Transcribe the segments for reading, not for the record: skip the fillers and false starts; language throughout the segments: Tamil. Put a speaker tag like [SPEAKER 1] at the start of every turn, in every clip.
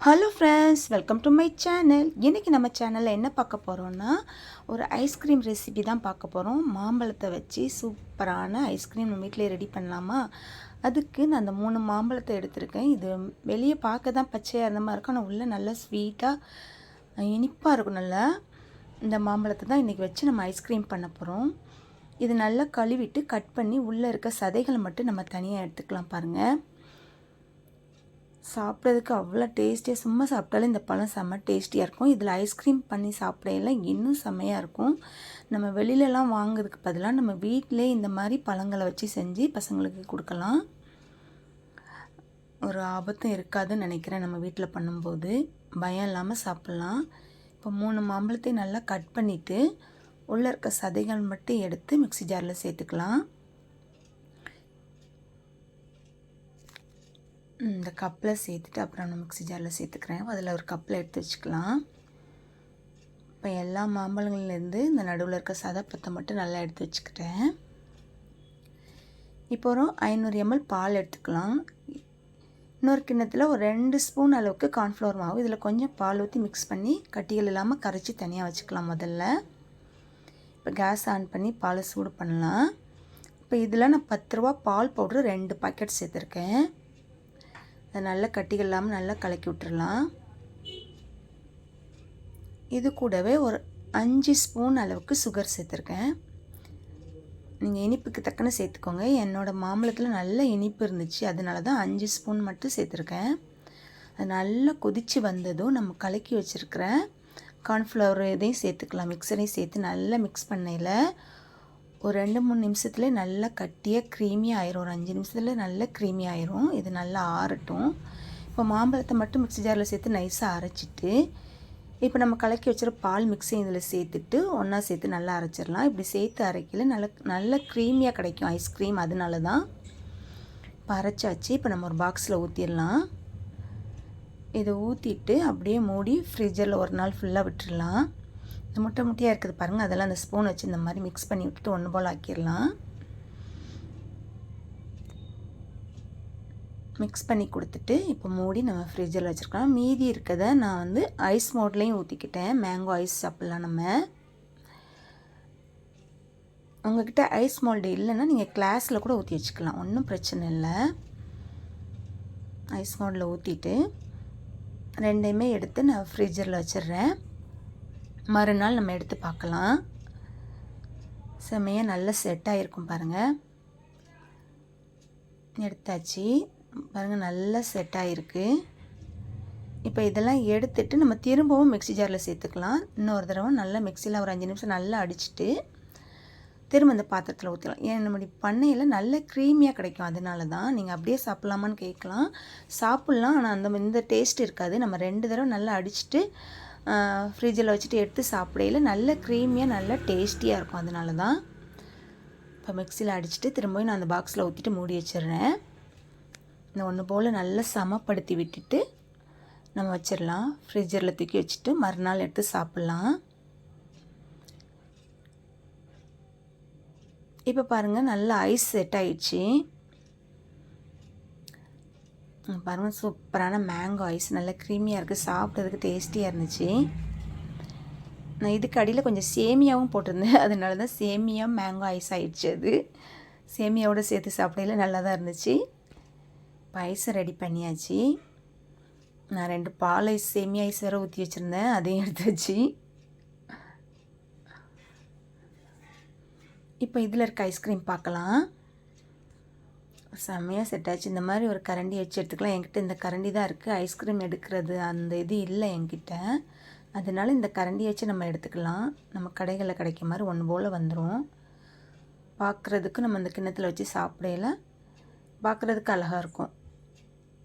[SPEAKER 1] Hello friends, welcome to my channel. இன்றைக்கி நம்ம சேனலில் என்ன பார்க்க போகிறோன்னா, ஒரு ஐஸ்கிரீம் ரெசிபி தான் பார்க்க போகிறோம். மாம்பழத்தை வச்சு சூப்பரான ஐஸ்கிரீம் நம்ம வீட்டிலே ரெடி பண்ணலாமா? அதுக்கு நான் அந்த 3 மாம்பழத்தை எடுத்திருக்கேன். இது வெளியே பார்க்க தான் பச்சையாக இருந்த மாதிரி இருக்கும், ஆனால் உள்ளே நல்லா ஸ்வீட்டாக இனிப்பாக இருக்கும். நல்லா இந்த மாம்பழத்தை தான் இன்றைக்கி வச்சு நம்ம ஐஸ்கிரீம் பண்ண போகிறோம். இது நல்லா கழுவிட்டு கட் பண்ணி உள்ளே இருக்க சதைகளை மட்டும் நம்ம தனியாக எடுத்துக்கலாம். பாருங்கள், சாப்பிட்றதுக்கு அவ்வளோ டேஸ்டியாக, சும்மா சாப்பிட்டாலும் இந்த பழம் செம்ம டேஸ்டியாக இருக்கும். இதில் ஐஸ்கிரீம் பண்ணி சாப்பிடையெல்லாம் இன்னும் செம்மையாக இருக்கும். நம்ம வெளியிலலாம் வாங்குறதுக்கு பதிலாக நம்ம வீட்டிலே இந்த மாதிரி பழங்களை வச்சு செஞ்சு பசங்களுக்கு கொடுக்கலாம். ஒரு ஆபத்தும் இருக்காதுன்னு நினைக்கிறேன். நம்ம வீட்டில் பண்ணும்போது பயம் இல்லாமல் சாப்பிட்லாம். இப்போ 3 மாம்பழத்தையும் நல்லா கட் பண்ணிவிட்டு உள்ளே இருக்க சதைகள் மட்டும் எடுத்து மிக்ஸி ஜாரில் சேர்த்துக்கலாம். இந்த கப்பில் சேர்த்துட்டு அப்புறம் நான் மிக்ஸி ஜாரில் சேர்த்துக்கிறேன். அதில் ஒரு கப்பில் எடுத்து வச்சுக்கலாம். இப்போ எல்லா மாம்பழங்கள்லேருந்து இந்த நடுவில் இருக்க சதைப்பத்தை மட்டும் நல்லா எடுத்து வச்சுக்கிட்டேன். இப்போ ஒரு 500 ml பால் எடுத்துக்கலாம். இன்னொரு கிண்ணத்தில் ஒரு 2 ஸ்பூன் அளவுக்கு கார்ன்ஃப்ளவர் மாவு, இதில் கொஞ்சம் பால் ஊற்றி மிக்ஸ் பண்ணி கட்டிகள் இல்லாமல் கரைச்சி தனியாக வச்சுக்கலாம். முதல்ல இப்போ கேஸ் ஆன் பண்ணி பாலை சூடு பண்ணலாம். இப்போ இதில் நான் 10 ரூபா பால் பவுட்ரு 2 பாக்கெட் சேர்த்துருக்கேன். அதை நல்லா கட்டிகள் இல்லாமல் நல்லா கலக்கி விட்டுறலாம். இது கூடவே ஒரு 5 ஸ்பூன் அளவுக்கு சுகர் சேர்த்துருக்கேன். நீங்கள் இனிப்புக்கு தக்கன சேர்த்துக்கோங்க. என்னோடய மாம்பழத்தில் நல்ல இனிப்பு இருந்துச்சு, அதனால தான் 5 ஸ்பூன் மட்டும் சேர்த்துருக்கேன். அது நல்லா கொதித்து வந்ததும் நம்ம கலக்கி வச்சுருக்கிற கார்ன்ஃப்ளவர் இதையும் சேர்த்துக்கலாம். மிக்சரையும் சேர்த்து நல்லா மிக்ஸ் பண்ணையில் ஒரு 2-3 நிமிஷத்துலேயே நல்லா கட்டியாக க்ரீமியாக ஆயிரும். ஒரு 5 நிமிஷத்தில் நல்லா க்ரீமி ஆயிரும். இது நல்லா ஆறட்டும். இப்போ மாம்பழத்தை மட்டும் மிக்ஸி ஜாரில் சேர்த்து நைஸாக அரைச்சிட்டு, இப்போ நம்ம கலக்கி வச்சுருக்க பால் மிக்ஸையும் இதில் சேர்த்துட்டு ஒன்றா சேர்த்து நல்லா அரைச்சிடலாம். இப்படி சேர்த்து அரைக்கல நல்ல க்ரீமியாக கிடைக்கும் ஐஸ்கிரீம். அதனால தான் இப்போ அரைச்சாச்சு. இப்போ நம்ம ஒரு பாக்ஸில் ஊற்றிடலாம். இதை ஊற்றிட்டு அப்படியே மூடி ஃப்ரிட்ஜரில் ஒரு நாள் ஃபுல்லாக விட்டுடலாம். இந்த முட்டையாக இருக்குது பாருங்கள், அதெல்லாம் அந்த ஸ்பூன் வச்சு இந்த மாதிரி மிக்ஸ் பண்ணி விட்டுட்டு ஒன்று போல் ஆக்கிடலாம். மிக்ஸ் பண்ணி கொடுத்துட்டு இப்போ மூடி நம்ம ஃப்ரிட்ஜில் வச்சுருக்கலாம். மீதி இருக்கதை நான் ஐஸ் மோட்லேயும் ஊற்றிக்கிட்டேன். மேங்கோ ஐஸ் சாப்பிட்லாம். நம்ம உங்கள்கிட்ட ஐஸ் மோல்டு இல்லைன்னா நீங்கள் கிளாஸில் கூட ஊற்றி வச்சுக்கலாம், ஒன்றும் பிரச்சனை இல்லை. ஐஸ் மோல்டில் ஊற்றிட்டு ரெண்டையுமே எடுத்து நான் ஃப்ரிட்ஜரில் வச்சிடுறேன். மறுநாள் நம்ம எடுத்து பார்க்கலாம். செம்மையாக நல்லா செட் ஆகிருக்கும் பாருங்கள். எடுத்தாச்சு பாருங்கள், நல்லா செட் ஆகிருக்கு. இப்போ இதெல்லாம் எடுத்துட்டு நம்ம திரும்பவும் மிக்ஸி ஜாரில் சேர்த்துக்கலாம். இன்னொரு தடவை நல்லா மிக்ஸியில் ஒரு 5 நிமிஷம் நல்லா அடிச்சுட்டு திரும்ப இந்த பாத்திரத்தில் ஊற்றலாம். ஏன் நம்மளுடைய பண்ணையில் நல்ல க்ரீமியாக கிடைக்கும். அதனால தான் நீங்கள் அப்படியே சாப்பிட்லாமான்னு கேட்கலாம். சாப்பிட்லாம், ஆனால் இந்த டேஸ்ட் இருக்காது. நம்ம 2 தடவை நல்லா அடிச்சுட்டு ஃப்ரிட்ஜில் வச்சுட்டு எடுத்து சாப்பிடையில் நல்ல க்ரீமியாக நல்லா டேஸ்டியாக இருக்கும். அதனால தான் இப்போ மிக்ஸியில் அடிச்சுட்டு திரும்பவும் நான் அந்த பாக்ஸில் ஊற்றிட்டு மூடி வச்சிடுறேன். இந்த ஒன்று போல் நல்லா சமப்படுத்தி விட்டுட்டு நம்ம வச்சிடலாம். ஃப்ரிட்ஜரில் தூக்கி வச்சுட்டு மறுநாள் எடுத்து சாப்பிட்லாம். இப்போ பாருங்கள், நல்லா ஐஸ் செட் ஆயிடுச்சு. பாருங்கள், சூப்பரான மேங்கோ ஐஸ் நல்லா க்ரீமியாக இருக்குது. சாப்பிட்றதுக்கு டேஸ்டியாக இருந்துச்சு. நான் இதுக்கு அடியில் கொஞ்சம் சேமியாவும் போட்டிருந்தேன், அதனால தான் சேமியா மேங்கோ ஐஸ் ஆகிடுச்சு. அது சேமியாவோடு சேர்த்து சாப்பிடையில நல்லா தான் இருந்துச்சு. இப்போ ஐஸை ரெடி பண்ணியாச்சு. நான் 2 பால் ஐஸ் சேமியா ஐஸ் வேறு ஊற்றி வச்சுருந்தேன், அதையும் எடுத்து வச்சு இப்போ இதில் இருக்க ஐஸ்கிரீம் பார்க்கலாம். செம்மையாக செட் ஆச்சு. இந்த மாதிரி ஒரு கரண்டி வச்சு எடுத்துக்கலாம். என்கிட்ட இந்த கரண்டி தான் இருக்குது. ஐஸ்கிரீம் எடுக்கிறது அந்த இது இல்லை என்கிட்ட, அதனால் இந்த கரண்டி வச்சு நம்ம எடுத்துக்கலாம். நம்ம கடைகளில் கிடைக்க மாதிரி ஒன்று போல் வந்துடும். பார்க்குறதுக்கு நம்ம இந்த கிண்ணத்தில் வச்சு சாப்பிடையில பார்க்குறதுக்கு அழகாக இருக்கும்.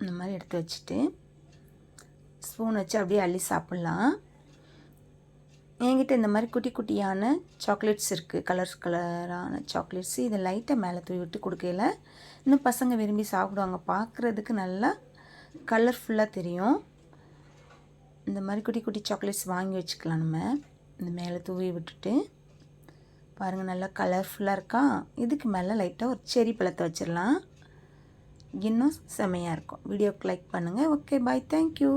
[SPEAKER 1] இந்த மாதிரி எடுத்து வச்சுட்டு ஸ்பூன் வச்சு அப்படியே அள்ளி சாப்பிட்லாம். என்கிட்ட இந்த மாதிரி குட்டி குட்டியான சாக்லேட்ஸ் இருக்குது, கலரான சாக்லேட்ஸ். இதை லைட்டாக மேலே தூவி விட்டு கொடுக்கையில் இன்னும் பசங்க விரும்பி சாப்பிடுவாங்க. பார்க்குறதுக்கு நல்லா கலர்ஃபுல்லாக தெரியும். இந்த மாதிரி குட்டி குட்டி சாக்லேட்ஸ் வாங்கி வச்சுக்கலாம். நம்ம இந்த மேலே தூவி விட்டுட்டு பாருங்கள், நல்லா கலர்ஃபுல்லாக இருக்கா. இதுக்கு மேலே லைட்டாக ஒரு செரி பழத்தை வச்சிடலாம். இன்னும் செம்மையாக இருக்கும். வீடியோக்கு லைக் பண்ணுங்கள். ஓகே, பாய், தேங்க்யூ.